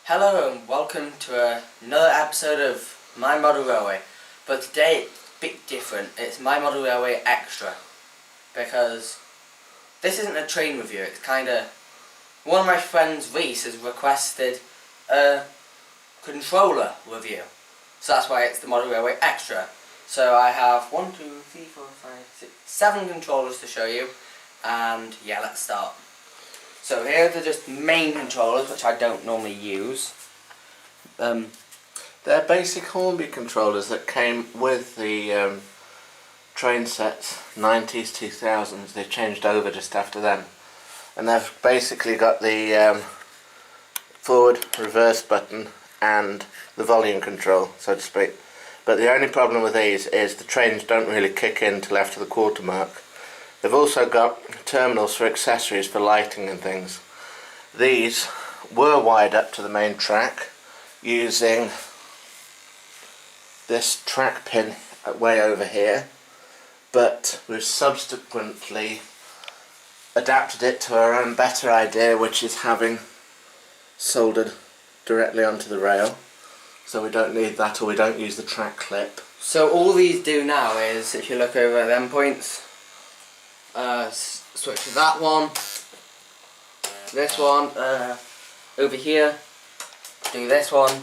Hello and welcome to another episode of My Model Railway, but today it's a bit different. It's My Model Railway Extra, because this isn't a train review. It's one of my friends, Reece, has requested a controller review, so that's why it's the Model Railway Extra. So I have 1, 2, 3, 4, 5, 6, 7 controllers to show you, and yeah, let's start. So here are the just main controllers, which I don't normally use. They're basic Hornby controllers that came with the train sets, 90s, 2000s. They changed over just after them. And they've basically got the forward, reverse button and the volume control, so to speak. But the only problem with these is the trains don't really kick in till after the quarter mark. They've also got terminals for accessories for lighting and things. These were wired up to the main track using this track pin way over here, but we've subsequently adapted it to our own better idea, which is having soldered directly onto the rail, so we don't need that, or we don't use the track clip. So all these do now is, if you look over at them points, switch to that one, this one, over here, do this one,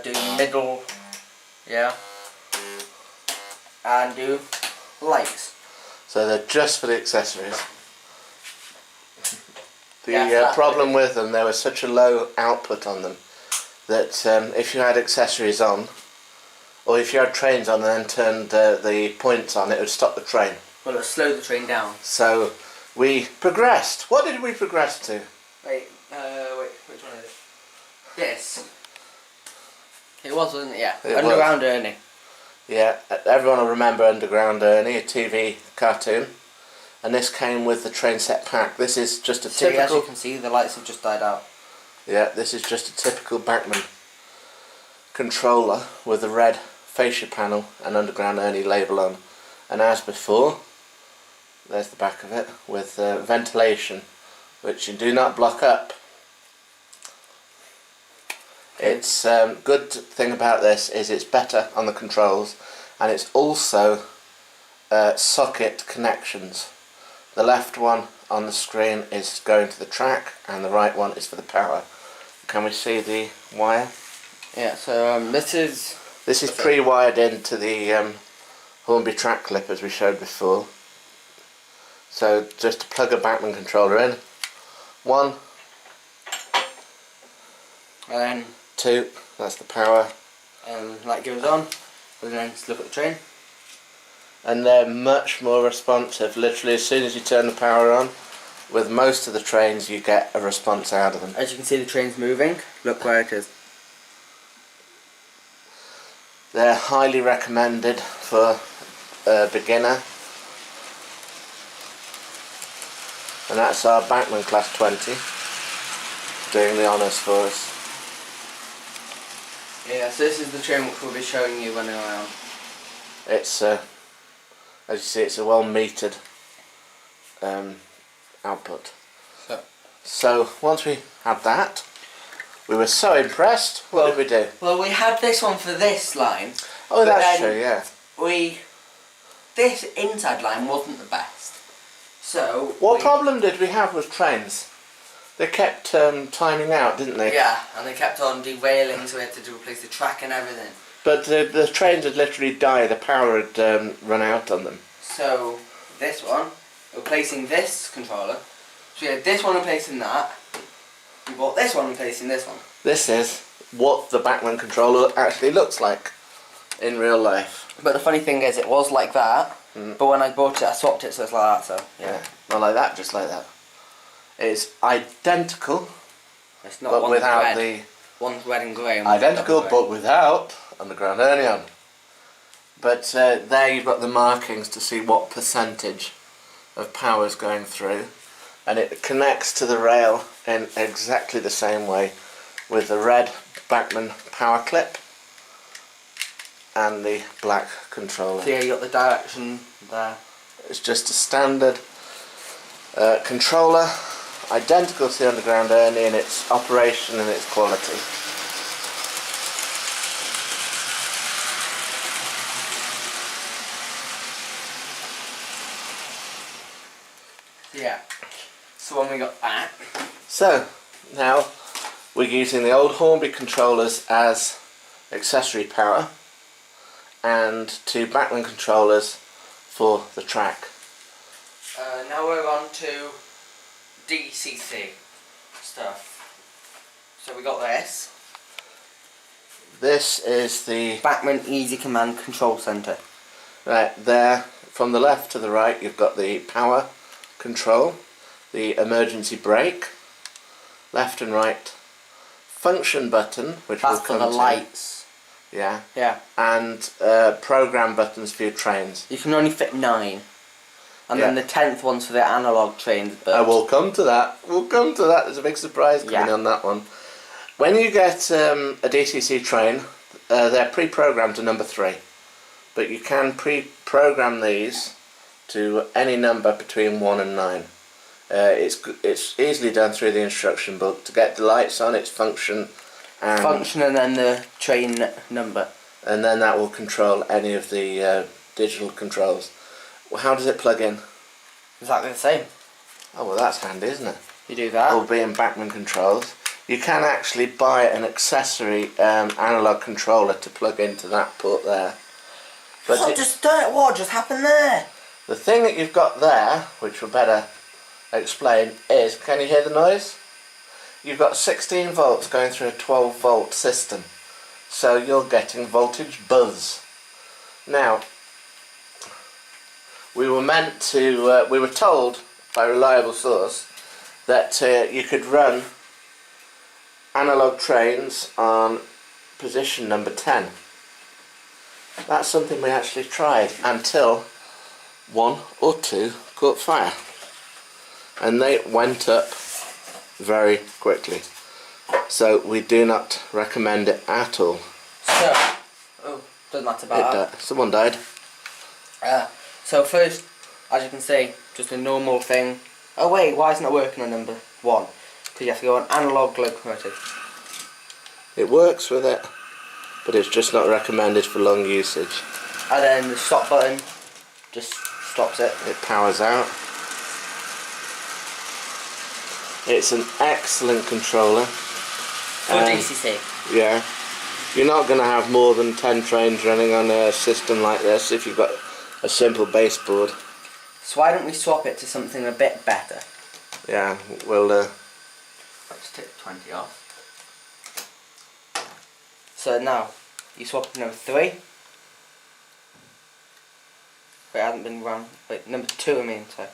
do middle, yeah, and do lights. So they're just for the accessories. The problem with them, there was such a low output on them that if you had accessories on, or if you had trains on and then turned the points on, it would stop the train. Well, it'll slow the train down. So we progressed. What did we progress to? Wait, which one is it? This. It was, wasn't it? Yeah. Underground Ernie. Yeah, everyone will remember Underground Ernie, a TV cartoon. And this came with the train set pack. This is just a typical... As you can see, the lights have just died out. Yeah, this is just a typical Bachmann controller with a red fascia panel and Underground Ernie label on. And as before, there's the back of it with ventilation, which you do not block up. It's good thing about this is it's better on the controls, and it's also socket connections. The left one on the screen is going to the track, and the right one is for the power. Can we see the wire? Yeah. So this is pre-wired into the Hornby track clip, as we showed before. So just to plug a Bachmann controller in, 1, and then 2, that's the power, and light goes on, and then just look at the train. And they're much more responsive. Literally as soon as you turn the power on, with most of the trains you get a response out of them. As you can see, the train's moving. Look where it is. They're highly recommended for a beginner. And that's our Bachmann Class 20 doing the honours for us. Yeah, so this is the train which we'll be showing you running around. It's, as you see, it's a well metered output. So once we had that, we were so impressed. What did we do? Well, we had this one for this line. Oh, that's true, yeah. This inside line wasn't the best. So what problem did we have with trains? They kept timing out, didn't they? Yeah, and they kept on derailing, so we had to replace the track and everything. But the trains had literally died, the power had run out on them. So this one, replacing this controller, so we had this one replacing that, we bought this one replacing this one. This is what the Bachmann controller actually looks like in real life. But the funny thing is, it was like that, but when I bought it I swapped it so it's like that, so yeah. Not like that, just like that. It's identical, it's not but without red. the... One's red and grey. Identical, but without Underground Ernie on. But there you've got the markings to see what percentage of power is going through, and it connects to the rail in exactly the same way with the red Bachmann power clip and the black controller. So yeah, you got the direction there. It's just a standard controller. identical to the underground Ernie in its operation and its quality. Yeah. So when we got that. So now we're using the old Hornby controllers as accessory power and 2 Bachmann controllers for the track. Now we're on to DCC stuff. So we got this. This is the Bachmann Easy Command Control Center. right there from the left to the right. You've got the power control, the emergency brake, left and right function button, which That's will for come the to, lights. yeah, Yeah. and program buttons for your trains. You can only fit 9. And Yeah. then the 10th one's for the analog trains. But I will come to that. We'll come to that. There's a big surprise coming Yeah. on that one. When you get a DCC train, they're pre-programmed to number 3, but you can pre-program these to any number between 1 and 9. It's easily done through the instruction book to get the lights on, its function, function and then the train number. and then that will control any of the digital controls. Well, how does it plug in? Exactly the same. Oh well, that's handy, isn't it? You do that. Albeit in Bachmann controls. You can actually buy an accessory analog controller to plug into that port there. But What just happened there? the thing that you've got there, which we'll better explain, is, can you hear the noise? You've got 16 volts going through a 12 volt system. So you're getting voltage buzz. Now, we were told by a reliable source that you could run analog trains on position number 10. That's something we actually tried until 1 or 2 caught fire, and they went up very quickly. So we do not recommend it at all. So, doesn't matter about that. Someone died. So first, as you can see, just a normal thing. Oh wait, why isn't it working on number 1? Because you have to go on analog locomotive. It works with it, but it's just not recommended for long usage. And then the stop button just stops it. It powers out. It's an excellent controller. For DCC. Yeah. You're not going to have more than 10 trains running on a system like this if you've got a simple baseboard. So why don't we swap it to something a bit better? Yeah, we'll Let's take 20 off. So now, you swap to number 3. Wait, it hasn't been round. Wait, number 2 I mean, so.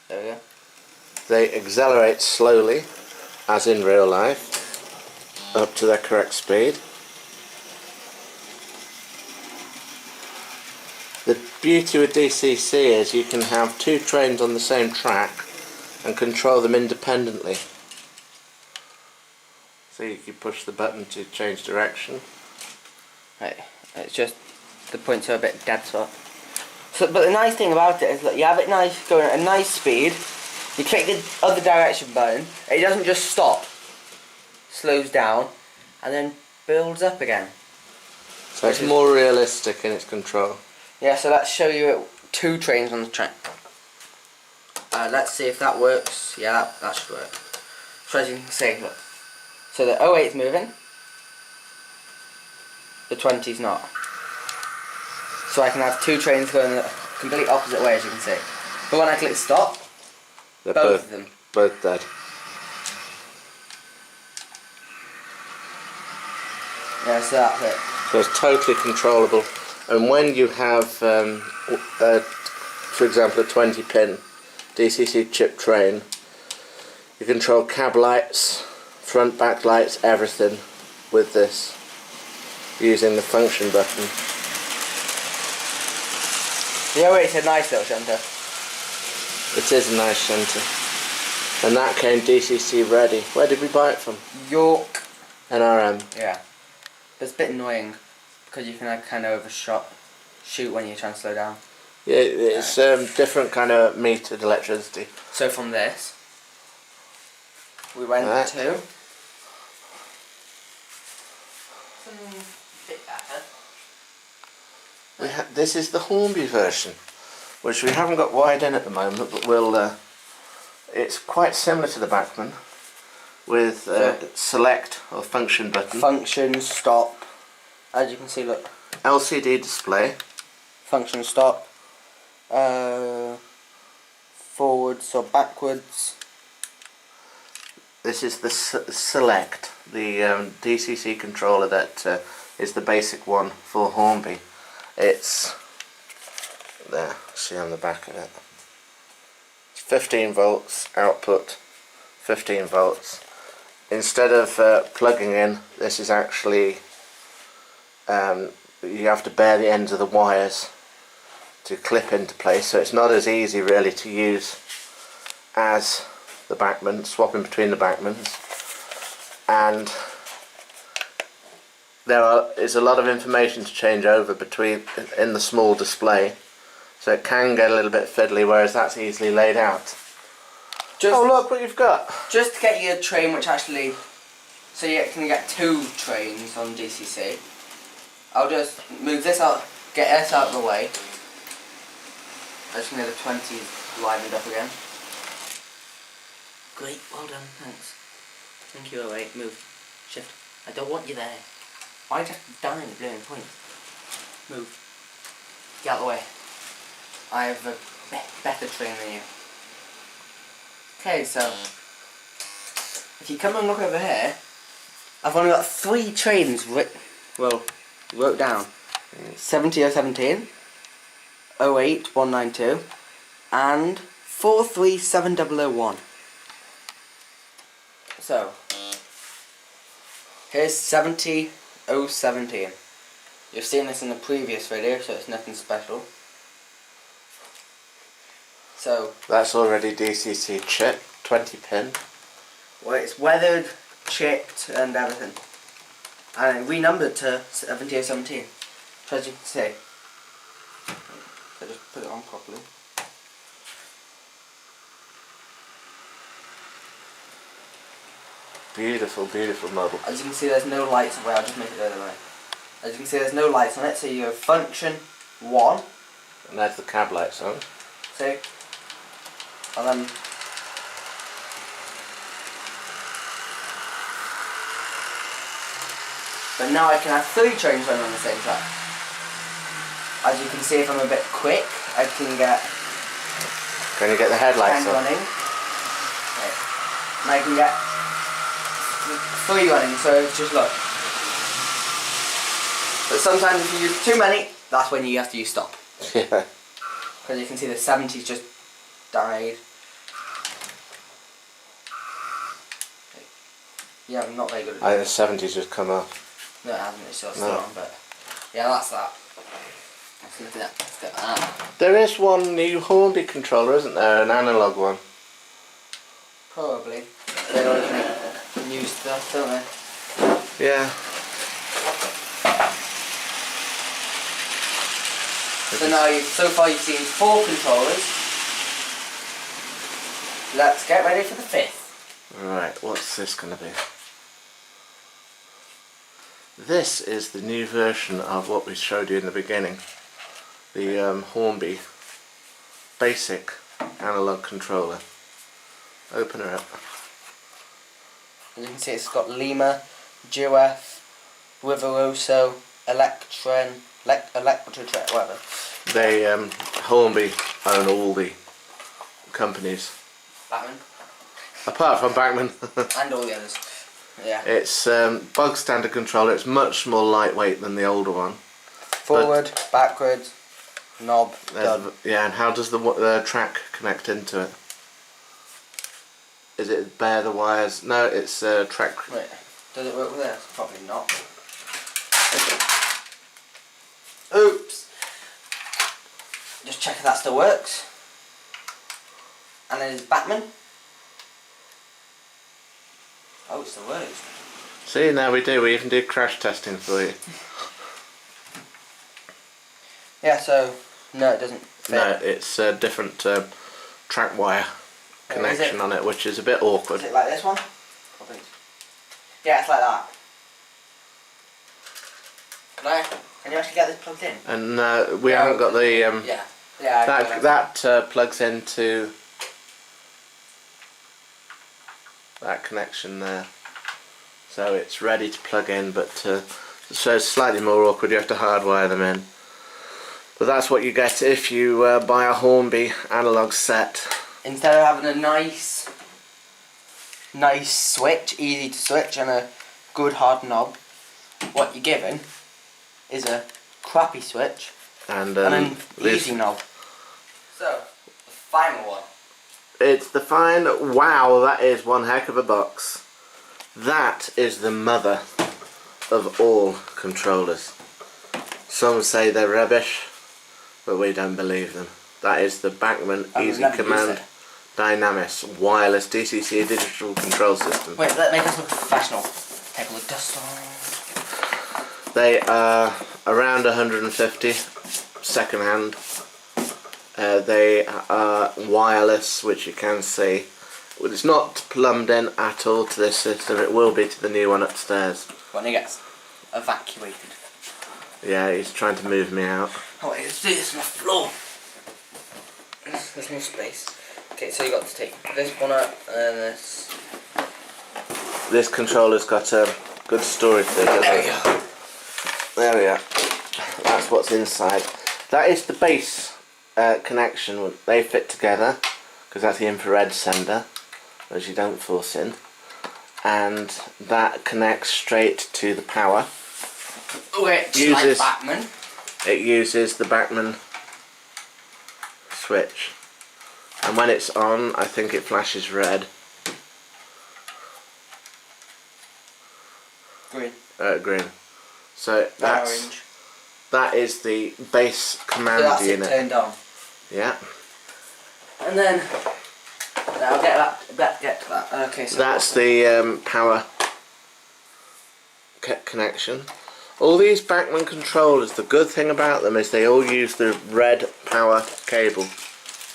There we go. they accelerate slowly, as in real life, up to their correct speed. The beauty with DCC is you can have 2 trains on the same track and control them independently. So you can push the button to change direction. Right, it's just the points are a bit dead spot. So, but the nice thing about it is that you have it nice going at a nice speed. You click the other direction button. It doesn't just stop, slows down, and then builds up again. So it's more realistic in its control. Yeah, so let's show you 2 trains on the track. Let's see if that works. Yeah, that should work. So as you can see, look. So the 08's moving, the 20's not. So I can have 2 trains going the complete opposite way, as you can see. But when I click stop, They're both of them. both dead. Yeah, so that's it. So it's totally controllable. And when you have, for example, a 20-pin DCC chip train, you control cab lights, front, back lights, everything with this, using the function button. The 08's a nice little shunter. It is a nice shunter. And that came DCC ready. Where did we buy it from? York. NRM. Yeah. But it's a bit annoying because you can kind of shoot when you're trying to slow down. Yeah, it's different kind of metered electricity. So from this, we went Right. to bit better. This is the Hornby version, which we haven't got wide in at the moment, but we'll. It's quite similar to the Bachmann, with select or function button. Function, stop. As you can see, look. LCD display. Function, stop. Forwards or backwards. This is the select, the DCC controller that is the basic one for Hornby. It's there. See on the back of it. 15 volts output, 15 volts. Instead of plugging in, this is actually you have to bare the ends of the wires to clip into place, so it's not as easy really to use as the Bachmann, swapping between the Bachmanns. And there is a lot of information to change over between in the small display, so it can get a little bit fiddly, whereas that's easily laid out. Oh, look what you've got! Just to get you a train which actually, so you can get 2 trains on DCC. I'll just move this out, get this out of the way. I just need the 20s livened up again. Great, well done, thanks. Thank you, alright, move. Shift. I don't want you there. Why just die in the blooming point? Move. Get out of the way. I have a better train than you. Okay, so if you come and look over here, I've only got 3 trains wrote down. 70017, 08192, and 437001. So here's 70017. You've seen this in the previous video, so it's nothing special. So that's already DCC chipped, 20 pin. Well, it's weathered, chipped, and everything, and renumbered to 70017. So as you can see, so just put it on properly. Beautiful, beautiful model. As you can see, there's no lights. Well, I'll just make it the other way. As you can see, there's no lights on it, so you have function 1. And there's the cab lights on. See? And then but now I can have 3 trains running on the same track. As you can see, if I'm a bit quick, I can get Can you get the headlights on? running. Right. And I can get 3 running, so just look. But sometimes if you use too many, that's when you have to use stop. Yeah. Because you can see the 70s just died. Yeah, I'm not very good at I think the 70s just come up. No, it hasn't, it's still No. on, but yeah, that's that. Let's look at that. Let's get that. There is one new Hornby controller, isn't there? An analog one. Probably. They always make new stuff, don't they? Yeah. So now, so far you've seen 4 controllers. Let's get ready for the 5th. Right, what's this going to be? This is the new version of what we showed you in the beginning. The Hornby basic analog controller. Open her up. As you can see, it's got Lima, GOF, Riveroso, Electron, Electrotrack, whatever. They, Hornby own all the companies. Bachmann. Apart from Bachmann. And all the others. Yeah. It's bug standard controller. It's much more lightweight than the older one. Forward, backwards, knob, done. Yeah, and how does the track connect into it? Is it bare the wires? No, it's track. Wait, does it work with this? Probably not. Oops. Just check if that still works. And then it's Bachmann. Oh, it still works. See, now we do. We even did crash testing for you. Yeah, so no, it doesn't fit. No, it's a different track wire connection on it, which is a bit awkward. Is it like this one? Yeah, it's like that. Can you actually get this plugged in? And we haven't got the yeah. that plugs into that connection there, so it's ready to plug in, but so it's slightly more awkward. You have to hardwire them in, but that's what you get if you buy a Hornby analog set. Instead of having a nice switch, easy to switch, and a good hard knob, what you're given is a crappy switch and an easy knob. So, the final one. It's the fine. Wow, that is one heck of a box. That is the mother of all controllers. Some say they're rubbish, but we don't believe them. That is the Bachmann Easy Command Dynamis wireless DCC digital control system. Wait, let me make us look professional. Take all the dust off. They are around 150 second hand. They are wireless, which you can see. Well, it's not plumbed in at all to this system. It will be to the new one upstairs. When it gets evacuated. Yeah, he's trying to move me out. Oh wait, let's do this on the floor. There's no space. Okay, so you got to take this one out and then this. This controller's got a good storage there, doesn't There it? we go. There we are. That's what's inside. That is the base connection. They fit together because that's the infrared sender, as you don't force in, and that connects straight to the power. Which, like Bachmann. It uses the Bachmann switch, and when it's on, I think it flashes red. Green. So that is the base command so that's unit. It turned on. Yeah. And then I'll get to that. Okay. So that's the power connection. All these Bachmann controllers, the good thing about them is they all use the red power cable.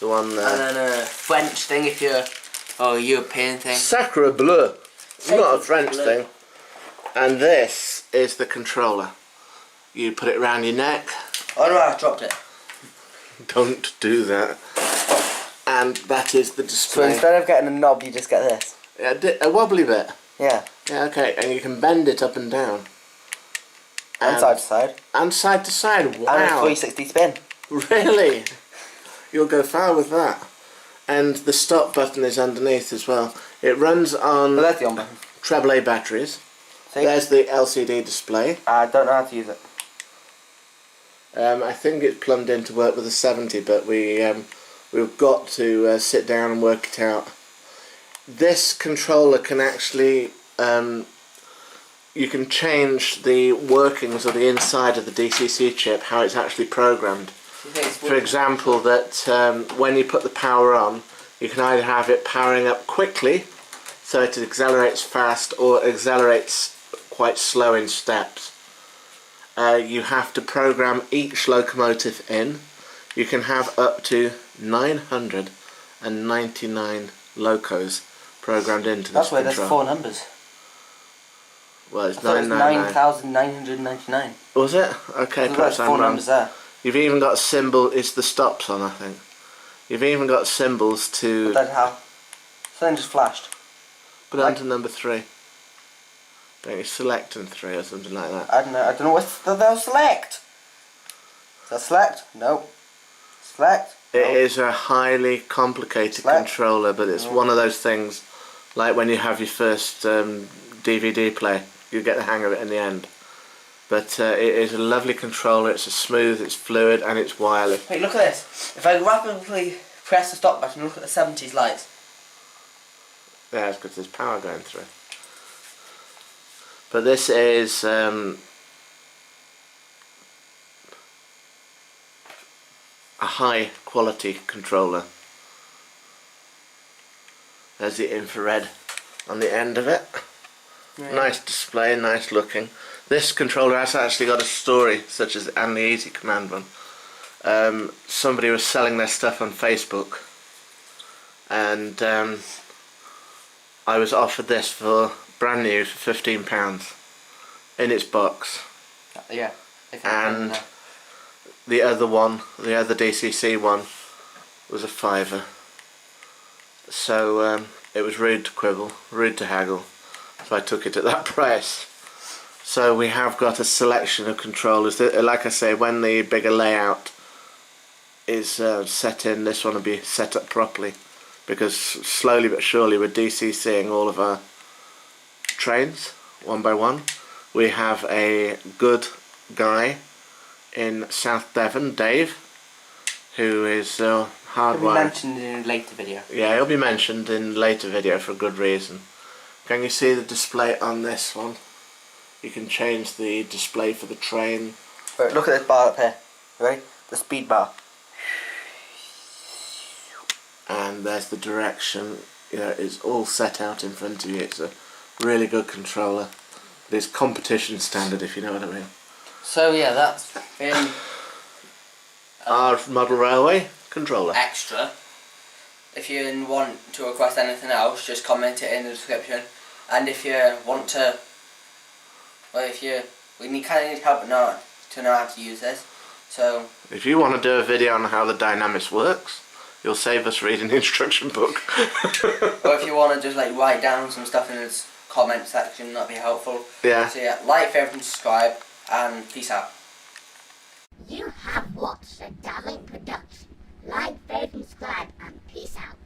The one there. And then a French thing if you're, or a European thing. Sacre bleu! Not a French thing. And this is the controller. You put it around your neck. Oh no, I dropped it. Don't do that. And that is the display. So instead of getting a knob, you just get this. Yeah, a wobbly bit. Yeah. Yeah, okay. And you can bend it up and down. And side to side. And side to side. Wow. And a 360 spin. Really? You'll go far with that. And the stop button is underneath as well. It runs on that's the on button. AAA batteries. See? There's the LCD display. I don't know how to use it. I think it's plumbed in to work with a 70, but we've got to sit down and work it out. This controller can actually you can change the workings of the inside of the DCC chip, how it's actually programmed. For example, that when you put the power on, you can either have it powering up quickly, so it accelerates fast, or accelerates quite slow in steps. You have to program each locomotive in. You can have up to 999 locos programmed into this control. That's why there's 4 numbers. Well, it's 9,999. Was it? Okay, So perhaps there's I'm 4 wrong. numbers there. You've even got symbol. It's the stops on, I think. You've even got symbols to. But then how? Something just flashed. Put it onto number 3. Don't you select and 3 or something like that? I don't know what they'll select. Is that select? Nope. Select? It Nope. is a highly complicated controller, but it's one of those things, like when you have your first DVD player, you get the hang of it in the end. But it is a lovely controller. It's smooth, it's fluid, and it's wireless. Wait, look at this. If I rapidly press the stop button, look at the 70s lights. Yeah, it's because there's power going through. But this is a high quality controller. There's the infrared on the end of it. Yeah. Nice display, nice looking. This controller has actually got a story, such as and the Easy Command one. Somebody was selling their stuff on Facebook, and I was offered this for brand new for £15 in its box. Yeah. And the other one, the other DCC one, was a £5. So it was rude to quibble, rude to haggle, so I took it at that price. So we have got a selection of controllers. Like I say, when the bigger layout is set in, this one will be set up properly, because slowly but surely we're DCCing all of our trains one by one. We have a good guy in South Devon, Dave, who is hardwired. He'll be mentioned in a later video. Yeah, he'll be mentioned in a later video for a good reason. Can you see the display on this one? You can change the display for the train. Right, look at this bar up here. Right, the speed bar. And there's the direction. You know, it's all set out in front of you. It's a really good controller. It's competition standard, if you know what I mean. So yeah, that's been our model railway controller. extra. If you want to request anything else, just comment it in the description. And if you want to, well, we kind of need help to know how to use this. So if you want to do a video on how the dynamics works, you'll save us reading the instruction book. or if you want to just like write down some stuff in the comment section, that'd be helpful. Yeah. So yeah, like, favorite, and subscribe, and peace out. You have watched a Darling production. Like, favorite, and subscribe, and peace out.